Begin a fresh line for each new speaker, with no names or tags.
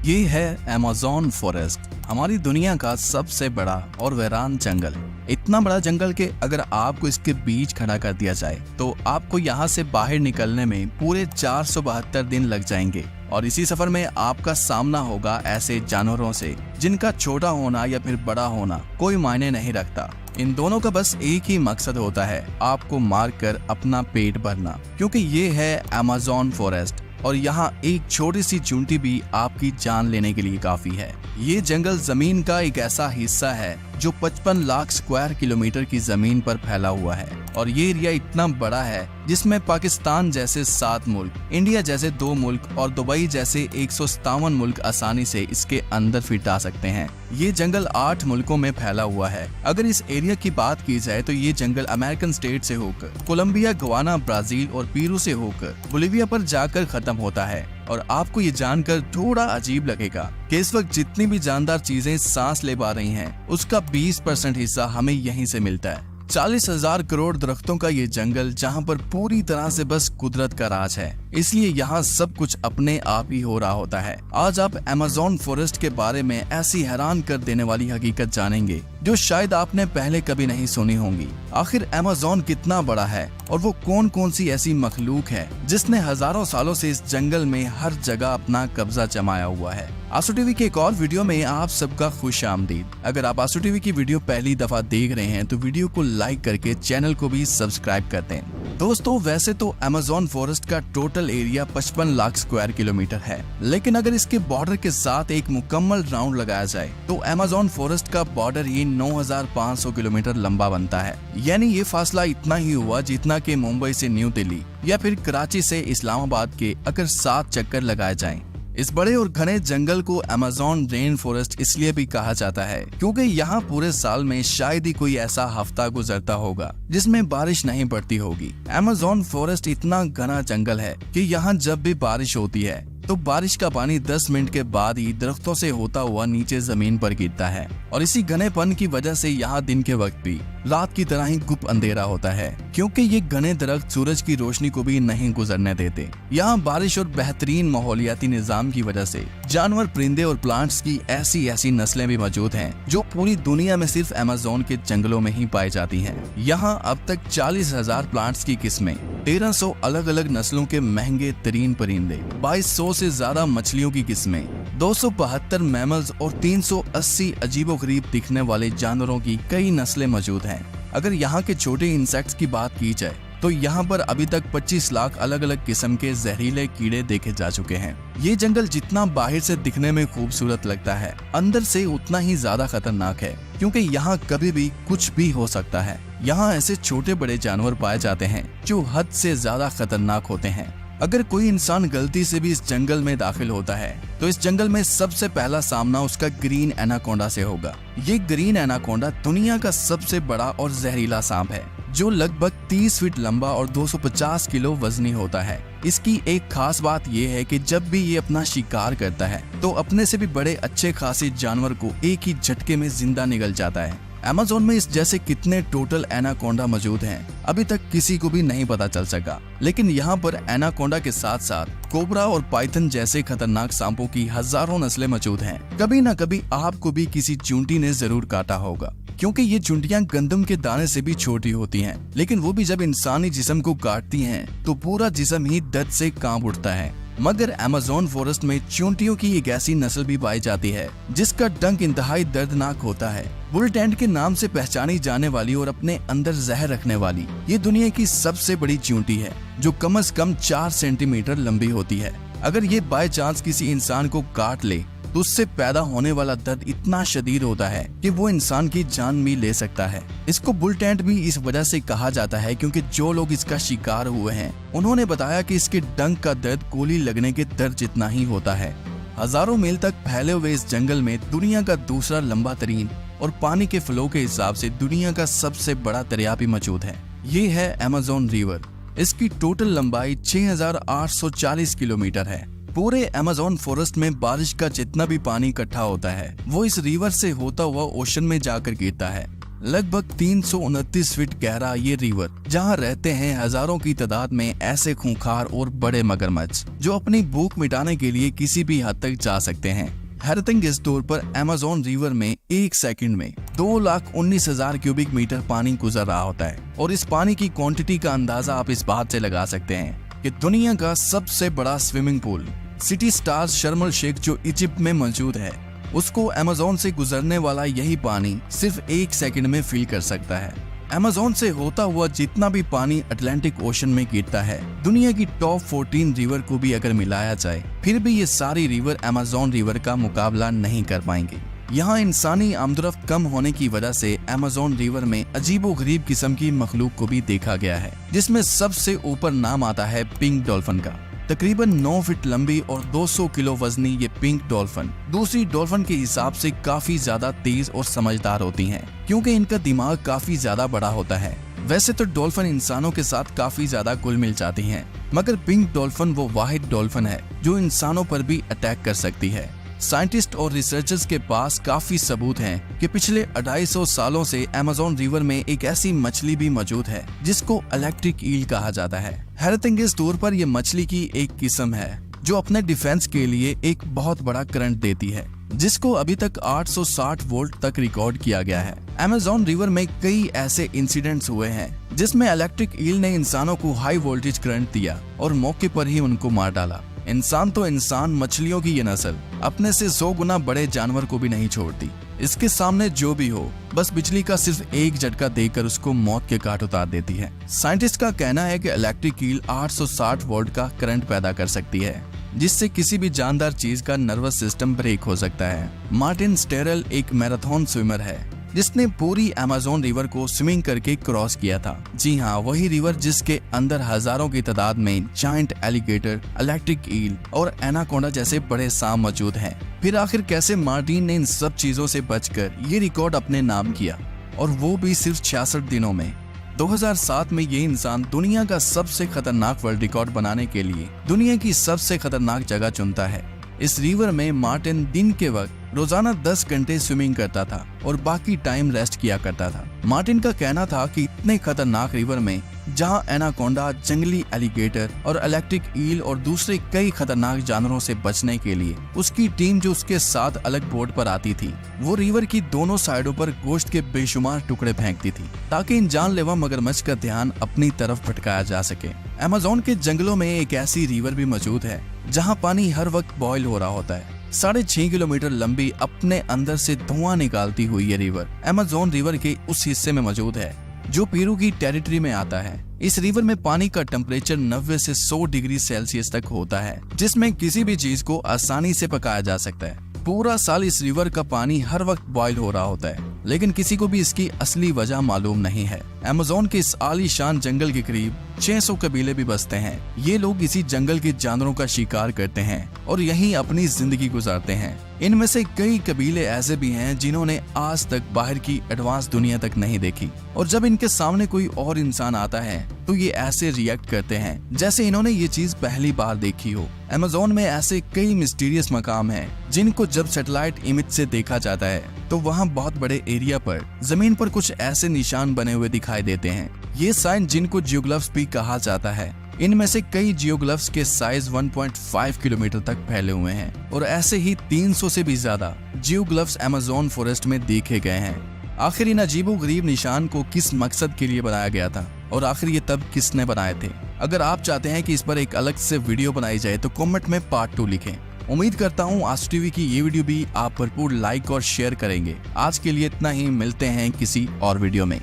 ये है Amazon forest, हमारी दुनिया का सबसे बड़ा और वीरान जंगल। इतना बड़ा जंगल के अगर आपको इसके बीच खड़ा कर दिया जाए तो आपको यहाँ से बाहर निकलने में पूरे 472 दिन लग जाएंगे। और इसी सफर में आपका सामना होगा ऐसे जानवरों से जिनका छोटा होना या फिर बड़ा होना कोई मायने नहीं रखता। इन दोनों का बस एक ही मकसद होता है, आपको मारकर अपना पेट भरना, क्योंकि ये है अमेज़न फॉरेस्ट और यहाँ एक छोटी सी चूंटी भी आपकी जान लेने के लिए काफी है। ये जंगल जमीन का एक ऐसा हिस्सा है जो 55 लाख स्क्वायर किलोमीटर की जमीन पर फैला हुआ है और ये एरिया इतना बड़ा है जिसमें पाकिस्तान जैसे 7 मुल्क, इंडिया जैसे 2 मुल्क और दुबई जैसे 157 मुल्क आसानी से इसके अंदर फिट आ सकते हैं। ये जंगल 8 मुल्कों में फैला हुआ है। अगर इस एरिया की बात की जाए तो ये जंगल अमेरिकन स्टेट से होकर कोलंबिया, गवाना, ब्राजील और पेरू से होकर बोलिविया पर जाकर खत्म होता है। और आपको ये जानकर थोड़ा अजीब लगेगा कि इस वक्त जितनी भी जानदार चीजें सांस ले पा रही हैं, उसका 20% हिस्सा हमें यहीं से मिलता है। 40,000 करोड़ दरख्तों का ये जंगल जहाँ पर पूरी तरह से बस कुदरत का राज है, इसलिए यहाँ सब कुछ अपने आप ही हो रहा होता है। आज आप अमेज़न फॉरेस्ट के बारे में ऐसी हैरान कर देने वाली हकीकत जानेंगे जो शायद आपने पहले कभी नहीं सुनी होंगी। आखिर अमेज़न कितना बड़ा है और वो कौन कौन सी ऐसी मखलूक है जिसने हजारों सालों से इस जंगल में हर जगह अपना कब्जा जमाया हुआ है। आंसू टीवी के एक और वीडियो में आप सबका खुश आमदीद। अगर आप आंसू टीवी की वीडियो पहली दफा देख रहे हैं तो वीडियो को लाइक करके चैनल को भी सब्सक्राइब कर दें। दोस्तों, वैसे तो अमेज़न फॉरेस्ट का total area 55 lakh square kilometre है, लेकिन अगर इसके बॉर्डर के साथ एक मुकम्मल राउंड लगाया जाए तो अमेज़न फॉरेस्ट का बॉर्डर ही 9,500 किलोमीटर लंबा बनता है। यानी ये फासला इतना ही हुआ जितना कि मुंबई से न्यू दिल्ली या फिर कराची से इस्लामाबाद के अगर 7 चक्कर लगाए जाएं। इस बड़े और घने जंगल को अमेज़न रेन फॉरेस्ट इसलिए भी कहा जाता है क्योंकि यहाँ पूरे साल में शायद ही कोई ऐसा हफ्ता गुजरता होगा जिसमें बारिश नहीं पड़ती होगी। अमेज़न फॉरेस्ट इतना घना जंगल है कि यहाँ जब भी बारिश होती है तो बारिश का पानी 10 मिनट के बाद ही दरख्तों से होता हुआ नीचे जमीन पर गिरता है और इसी घनेपन की वजह से यहाँ दिन के वक्त भी रात की तरह ही गुप अंधेरा होता है, क्योंकि ये घने दरख्त सूरज की रोशनी को भी नहीं गुजरने देते। यहाँ बारिश और बेहतरीन माहौलियाती निजाम की वजह से जानवर, परिंदे और प्लांट्स की ऐसी नस्लें भी मौजूद हैं जो पूरी दुनिया में सिर्फ अमेज़न के जंगलों में ही पाई जाती हैं। यहाँ अब तक 40,000 प्लांट्स की किस्में, 1300 अलग अलग नस्लों के महंगे तरीन परिंदे, 2200 से ज्यादा मछलियों की किस्में, 272 मैमल्स और 380 अजीबोगरीब दिखने वाले जानवरों की कई नस्लें मौजूद हैं। अगर यहाँ के छोटे इंसेक्ट्स की बात की जाए तो यहाँ पर अभी तक 25 लाख अलग अलग किस्म के जहरीले कीड़े देखे जा चुके हैं। ये जंगल जितना बाहर से दिखने में खूबसूरत लगता है, अंदर से उतना ही ज्यादा खतरनाक है, क्योंकि यहाँ कभी भी कुछ भी हो सकता है। यहाँ ऐसे छोटे बड़े जानवर पाए जाते हैं जो हद से ज्यादा खतरनाक होते हैं। अगर कोई इंसान गलती से भी इस जंगल में दाखिल होता है तो इस जंगल में सबसे पहला सामना उसका ग्रीन एनाकोंडा से होगा। ये ग्रीन एनाकोंडा दुनिया का सबसे बड़ा और जहरीला सांप है जो लगभग 30 फीट लंबा और 250 किलो वजनी होता है। इसकी एक खास बात यह है कि जब भी ये अपना शिकार करता है तो अपने से भी बड़े अच्छे खासे जानवर को एक ही झटके में जिंदा निगल जाता है। अमेज़न में इस जैसे कितने टोटल एनाकोंडा मौजूद हैं अभी तक किसी को भी नहीं पता चल सका, लेकिन यहाँ पर एनाकोंडा के साथ साथ कोबरा और पाइथन जैसे खतरनाक सांपों की हजारों नस्लें मौजूद हैं। कभी न कभी आपको भी किसी चूंटी ने जरूर काटा होगा, क्योंकि ये चूंटियां गंदम के दाने से भी छोटी होती हैं, लेकिन वो भी जब इंसानी जिस्म को काटती हैं तो पूरा जिस्म ही दर्द से कांप उठता है। मगर अमेज़न फॉरेस्ट में चूंटियों की एक ऐसी नस्ल भी पाई जाती है जिसका डंक इंतहाई दर्दनाक होता है। बुल टेंट के नाम से पहचानी जाने वाली और अपने अंदर जहर रखने वाली ये दुनिया की सबसे बड़ी चूंटी है जो कम से कम 4 सेंटीमीटर लंबी होती है। अगर ये बाय चांस किसी इंसान को काट ले तो उससे पैदा होने वाला दर्द इतना शदीद होता है कि वो इंसान की जान भी ले सकता है। इसको बुल टेंट भी इस वजह से कहा जाता है क्योंकि जो लोग इसका शिकार हुए हैं उन्होंने बताया कि इसके डंक का दर्द गोली लगने के दर्द जितना ही होता है। हजारों मील तक फैले हुए इस जंगल में दुनिया का दूसरा लंबा तरीन और पानी के फ्लो के हिसाब से दुनिया का सबसे बड़ा दरिया भी मौजूद है। ये है अमेज़न रिवर। इसकी टोटल लंबाई 6,840 किलोमीटर है। पूरे अमेज़न फॉरेस्ट में बारिश का जितना भी पानी इकट्ठा होता है वो इस रिवर से होता हुआ ओशन में जाकर गिरता है। लगभग 329 फीट गहरा ये रिवर, जहाँ रहते हैं हजारों की तादाद में ऐसे खूंखार और बड़े मगरमच्छ जो अपनी भूख मिटाने के लिए किसी भी हद तक जा सकते हैं। हैरतिंग इस तौर पर अमेज़न रिवर में एक सेकंड में 2,19,000 क्यूबिक मीटर पानी गुजर रहा होता है। और इस पानी की क्वांटिटी का अंदाजा आप इस बात से लगा सकते हैं कि दुनिया का सबसे बड़ा स्विमिंग पूल सिटी स्टार्स शर्म अल शेख जो इजिप्ट में मौजूद है, उसको अमेज़न से गुजरने वाला यही पानी सिर्फ एक सेकंड में फिल कर सकता है। अमेज़न से होता हुआ जितना भी पानी अटलांटिक ओशन में गिरता है, दुनिया की टॉप 14 रिवर को भी अगर मिलाया जाए, फिर भी ये सारी रिवर अमेज़न रिवर का मुकाबला नहीं कर पाएंगे। यहाँ इंसानी आमदरफ्त कम होने की वजह से अमेज़न रिवर में अजीबोगरीब किस्म की मखलूक को भी देखा गया है, जिसमें सबसे ऊपर नाम आता है पिंक डॉल्फिन का। तकरीबन 9 फीट लंबी और 200 किलो वजनी ये पिंक डॉल्फिन दूसरी डॉल्फिन के हिसाब से काफी ज्यादा तेज और समझदार होती हैं, क्योंकि इनका दिमाग काफी ज्यादा बड़ा होता है। वैसे तो डॉल्फिन इंसानों के साथ काफी ज्यादा घुल मिल जाती हैं, मगर पिंक डॉल्फिन वो वाहिद डॉल्फिन है जो इंसानों पर भी अटैक कर सकती है। साइंटिस्ट और रिसर्चर्स के पास काफी सबूत हैं कि पिछले 250 सालों से अमेज़न रिवर में एक ऐसी मछली भी मौजूद है जिसको इलेक्ट्रिक ईल कहा जाता है। हैरतअंगेज तौर पर यह मछली की एक किस्म है जो अपने डिफेंस के लिए एक बहुत बड़ा करंट देती है, जिसको अभी तक 860 वोल्ट तक रिकॉर्ड किया गया है। अमेज़न रिवर में कई ऐसे इंसिडेंट्स हुए हैं जिसमें इलेक्ट्रिक ईल ने इंसानों को हाई वोल्टेज करंट दिया और मौके पर ही उनको मार डाला। इंसान तो इंसान, मछलियों की ये नस्ल अपने से 100 गुना बड़े जानवर को भी नहीं छोड़ती। इसके सामने जो भी हो, बस बिजली का सिर्फ एक झटका देकर उसको मौत के घाट उतार देती है। साइंटिस्ट का कहना है कि इलेक्ट्रिक ईल 860 वोल्ट का करंट पैदा कर सकती है, जिससे किसी भी जानदार चीज का नर्वस सिस्टम ब्रेक हो सकता है। मार्टिन स्टेरल एक मैराथन स्विमर है जिसने पूरी अमेज़न रिवर को स्विमिंग करके क्रॉस किया था। जी हाँ, वही रिवर जिसके अंदर हजारों की तादाद में जायंट एलिगेटर, इलेक्ट्रिक ईल और एनाकोंडा जैसे बड़े सांप मौजूद हैं। फिर आखिर कैसे मार्टिन ने इन सब चीजों से बचकर ये रिकॉर्ड अपने नाम किया, और वो भी सिर्फ 66 दिनों में। 2007 में ये इंसान दुनिया का सबसे खतरनाक वर्ल्ड रिकॉर्ड बनाने के लिए दुनिया की सबसे खतरनाक जगह चुनता है। इस रिवर में मार्टिन दिन के वक्त रोजाना 10 घंटे स्विमिंग करता था और बाकी टाइम रेस्ट किया करता था। मार्टिन का कहना था कि इतने खतरनाक रिवर में जहां एनाकोंडा, जंगली एलिगेटर और इलेक्ट्रिक ईल और दूसरे कई खतरनाक जानवरों से बचने के लिए उसकी टीम जो उसके साथ अलग बोट पर आती थी, वो रिवर की दोनों साइडों पर गोश्त के बेशुमार टुकड़े फेंकती थी ताकि इन जानलेवा मगरमच्छ का ध्यान अपनी तरफ भटकाया जा सके। अमेज़न के जंगलों में एक ऐसी रिवर भी मौजूद है जहाँ पानी हर वक्त बॉयल हो रहा होता है। 6.5 किलोमीटर लंबी, अपने अंदर से धुआं निकालती हुई ये रिवर अमेज़न रिवर के उस हिस्से में मौजूद है जो पेरू की टेरिटरी में आता है। इस रिवर में पानी का टेम्परेचर 90 से 100 डिग्री सेल्सियस तक होता है, जिसमें किसी भी चीज को आसानी से पकाया जा सकता है। पूरा साल इस रिवर का पानी हर वक्त बॉयल हो रहा होता है, लेकिन किसी को भी इसकी असली वजह मालूम नहीं है। अमेज़न के इस आलीशान जंगल के करीब 600 कबीले भी बसते हैं। ये लोग इसी जंगल के जानवरों का शिकार करते हैं और यहीं अपनी जिंदगी गुजारते हैं। इनमें से कई कबीले ऐसे भी हैं जिन्होंने आज तक बाहर की एडवांस दुनिया तक नहीं देखी, और जब इनके सामने कोई और इंसान आता है तो ये ऐसे रिएक्ट करते हैं जैसे इन्होंने ये चीज पहली बार देखी हो। अमेज़न में ऐसे कई मिस्टीरियस मकाम हैं जिनको जब सैटेलाइट इमेज से देखा जाता है तो वहाँ बहुत बड़े एरिया पर जमीन पर कुछ ऐसे निशान बने हुए दिखाई देते हैं। ये साइन जिनको जियोग्लिफ्स भी कहा जाता है, इनमें से कई जियोग्लिफ्स के साइज 1.5 किलोमीटर तक फैले हुए हैं और ऐसे ही 300 से भी ज्यादा जियोग्लिफ्स अमेज़न फॉरेस्ट में देखे गए हैं। आखिर इन अजीबोगरीब निशान को किस मकसद के लिए बनाया गया था और आखिर ये तब किसने बनाए थे? अगर आप चाहते हैं कि इस पर एक अलग से वीडियो बनाई जाए तो कमेंट में पार्ट 2 लिखें। उम्मीद करता हूँ आज टीवी की ये वीडियो भी आप भरपूर लाइक और शेयर करेंगे। आज के लिए इतना ही, मिलते हैं किसी और वीडियो में।